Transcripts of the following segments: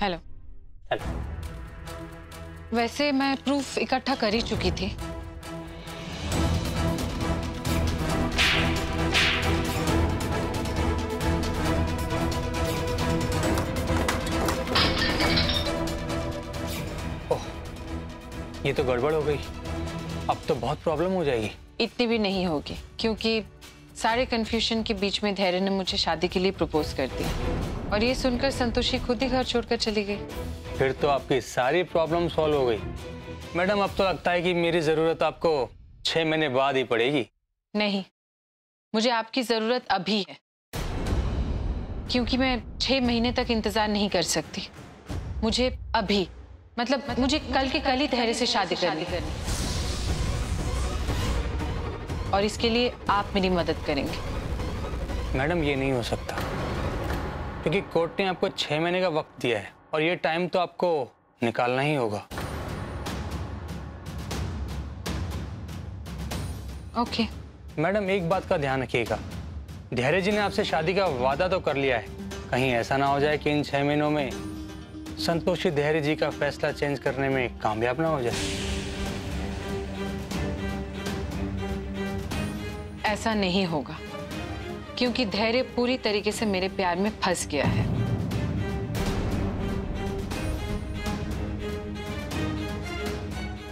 Hello. Hello. वैसे मैं proof इकट्ठा कर ही चुकी थी। ओह, ये तो गड़बड़ हो गई। अब तो बहुत प्रॉब्लम हो जाएगी। इतनी भी नहीं होगी, क्योंकि सारे कंफ्यूजन के बीच में धैर्य ने मुझे शादी के लिए प्रपोज कर दिया और ये सुनकर संतोषी खुद ही घर छोड़कर चली गई। फिर तो आपकी सारी प्रॉब्लम सॉल्व हो गई। मैडम, अब तो लगता है कि मेरी जरूरत आपको 6 महीने बाद ही पड़ेगी। नहीं, मुझे आपकी जरूरत अभी है, क्योंकि मैं 6 महीने तक इंतजार नहीं कर सकती। मुझे अभी, मतलब मुझे कल के कल ही धैर्य से शादी करनी है और इसके लिए आप मेरी मदद करेंगे। मैडम, ये नहीं हो सकता, क्योंकि कोर्ट ने आपको 6 महीने का वक्त दिया है और ये टाइम तो आपको निकालना ही होगा। ओके। मैडम, एक बात का ध्यान रखिएगा, धैर्य जी ने आपसे शादी का वादा तो कर लिया है। कहीं ऐसा ना हो जाए कि इन 6 महीनों में संतोषी धैर्य जी का फैसला चेंज करने में कामयाब ना हो जाए। ऐसा नहीं होगा, क्योंकि धैर्य पूरी तरीके से मेरे प्यार में फंस गया है।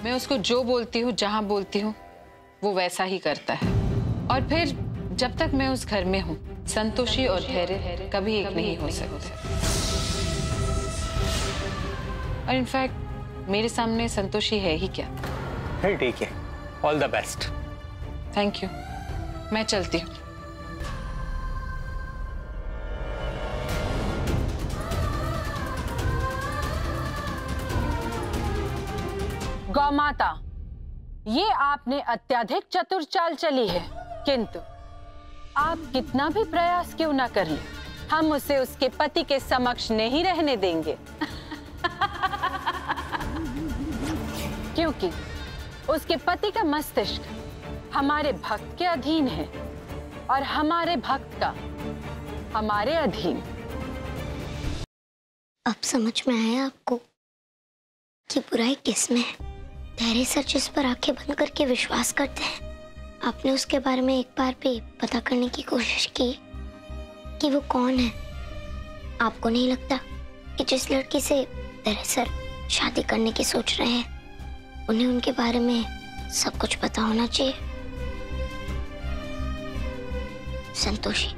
मैं उसको जो बोलती हूँ, जहां बोलती हूँ, वो वैसा ही करता है। और फिर जब तक मैं उस घर में हूँ, संतोषी और धैर्य कभी एक नहीं हो सकते। और इनफैक्ट मेरे सामने संतोषी है ही क्या। फिर ठीक है, all the best. Thank you, मैं चलती हूँ। गौमाता, ये आपने अत्यधिक चतुर चाल चली है, किंतु आप कितना भी प्रयास क्यों ना कर ले, हम उसे उसके पति के समक्ष नहीं रहने देंगे। क्योंकि उसके पति का मस्तिष्क हमारे भक्त के अधीन है और हमारे भक्त का हमारे अधीन। अब समझ में आया आपको कि बुराई किसमें है। धैर्य सर जिस पर आंखें बंद करके विश्वास करते हैं, आपने उसके बारे में एक बार भी पता करने की कोशिश की कि वो कौन है। आपको नहीं लगता कि जिस लड़की से धैर्य सर शादी करने की सोच रहे हैं, उन्हें उनके बारे में सब कुछ पता होना चाहिए? संतोषी,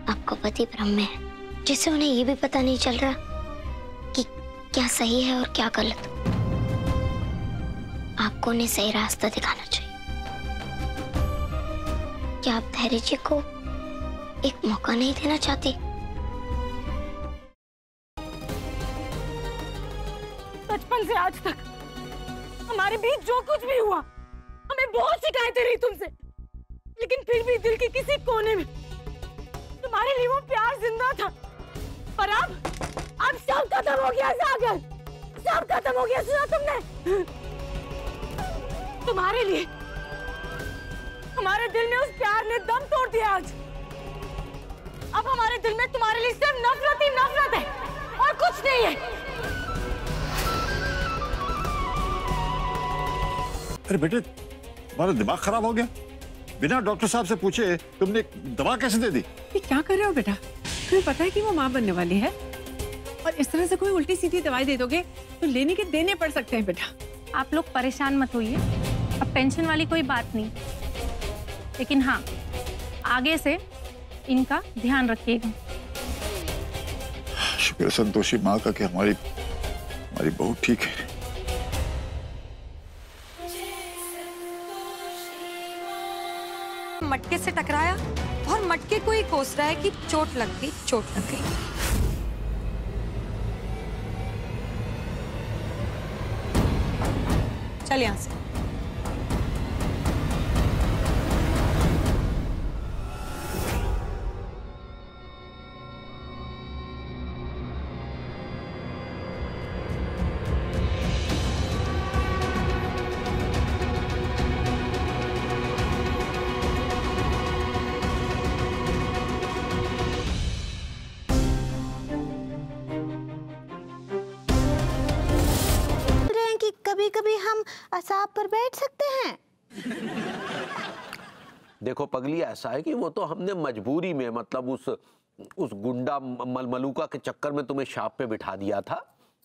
आपका पति भ्रम में है, जिससे उन्हें ये भी पता नहीं चल रहा कि क्या सही है और क्या गलत। आपको उन्हें सही रास्ता दिखाना चाहिए। क्या आप धैर्य जी को एक मौका नहीं देना चाहती? बचपन से आज तक हमारे बीच जो कुछ भी हुआ, हमें बहुत शिकायतें रही तुमसे, लेकिन फिर भी दिल के किसी कोने में तुम्हारे लिए वो प्यार जिंदा था। और अब सब खत्म हो गया सागर, सब खत्म हो गया। सुना तुमने? तुम्हारे लिए हमारे दिल में उस प्यार ने दम तोड़ दिया आज। अब हमारे दिल में तुम्हारे लिए सिर्फ नफरत ही नफरत है और कुछ नहीं है। अरे बेटे, तुम्हारा दिमाग खराब हो गया? बिना डॉक्टर साहब से पूछे तुमने दवा कैसे दे दी? ये क्या कर रहे हो बेटा? तुम्हें पता है कि वो माँ बनने वाली है और इस तरह से कोई उल्टी सीधी दवाई दे दोगे तो लेने के देने पड़ सकते हैं बेटा। आप लोग परेशान मत होइए, अब टेंशन वाली कोई बात नहीं, लेकिन हाँ, आगे से इनका ध्यान रखिएगा। शुक्र है संतोषी माँ का कि हमारी बहू ठीक है। मटके से टकराया और मटके को ही कोस रहा है कि चोट लग गई, चोट लग गई। चल यहां से। कभी कभी हम असाब पर बैठ सकते हैं? देखो पगली, ऐसा है कि वो तो हमने मजबूरी में, मतलब उस गुंडा मलमलूका के चक्कर में तुम्हें शाप पे बिठा दिया था,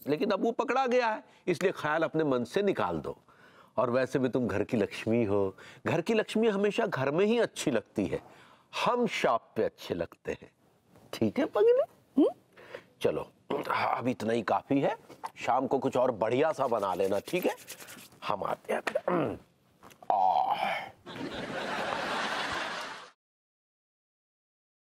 लेकिन अब वो पकड़ा गया है, इसलिए ख्याल अपने मन से निकाल दो। और वैसे भी तुम घर की लक्ष्मी हो, घर की लक्ष्मी हमेशा घर में ही अच्छी लगती है, हम शाप पे अच्छे लगते हैं। ठीक है पगली? चलो अब इतना ही काफी है, शाम को कुछ और बढ़िया सा बना लेना, ठीक है? हम आते हैं।